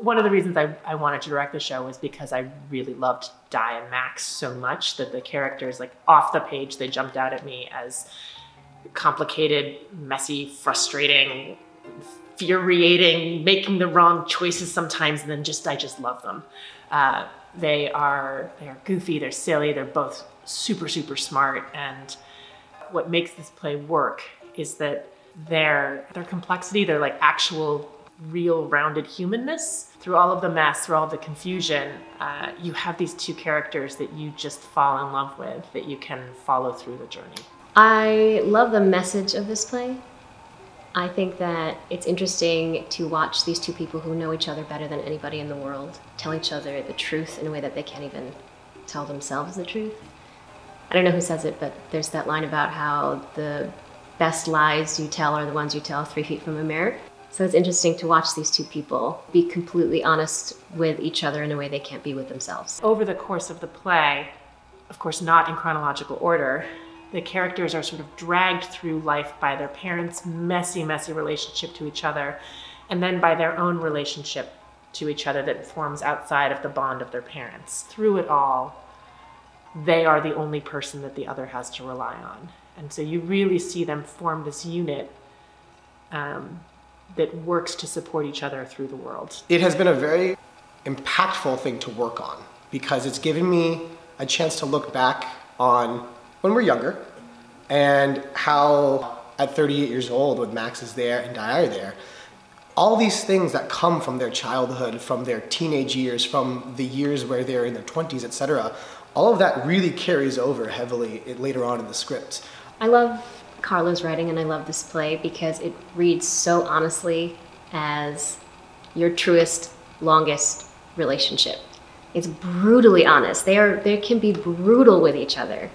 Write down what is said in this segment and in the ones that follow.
One of the reasons I wanted to direct the show was because I really loved Di and Max so much that the characters, like off the page, they jumped out at me as complicated, messy, frustrating, infuriating, making the wrong choices sometimes, and then I just love them. They are goofy, they're silly, they're both super, super smart, and what makes this play work is that their complexity, their like actual real rounded humanness, through all of the mess, through all of the confusion, you have these two characters that you just fall in love with, that you can follow through the journey. I love the message of this play. I think that it's interesting to watch these two people who know each other better than anybody in the world tell each other the truth in a way that they can't even tell themselves the truth. I don't know who says it, but there's that line about how the best lies you tell are the ones you tell 3 feet from a mirror. So it's interesting to watch these two people be completely honest with each other in a way they can't be with themselves. Over the course of the play, of course not in chronological order, the characters are sort of dragged through life by their parents' messy, messy relationship to each other, and then by their own relationship to each other that forms outside of the bond of their parents. Through it all, they are the only person that the other has to rely on. And so you really see them form this unit that works to support each other through the world. It has been a very impactful thing to work on because it's given me a chance to look back on when we're younger and how at 38 years old, when Max is there and Di are there, all these things that come from their childhood, from their teenage years, from the years where they're in their 20s, etc., all of that really carries over heavily later on in the script. I love Carla's writing and I love this play because it reads so honestly as your truest, longest relationship. It's brutally honest. They can be brutal with each other,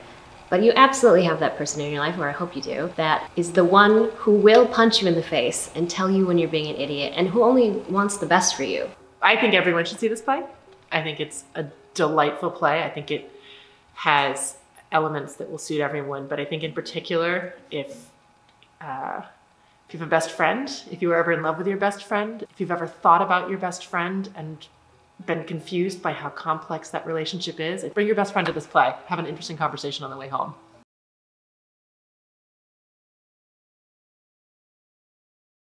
but you absolutely have that person in your life, or I hope you do, that is the one who will punch you in the face and tell you when you're being an idiot and who only wants the best for you. I think everyone should see this play. I think it's a delightful play. I think it has elements that will suit everyone, but I think in particular, if you have a best friend, if you were ever in love with your best friend, if you've ever thought about your best friend and been confused by how complex that relationship is, bring your best friend to this play. Have an interesting conversation on the way home.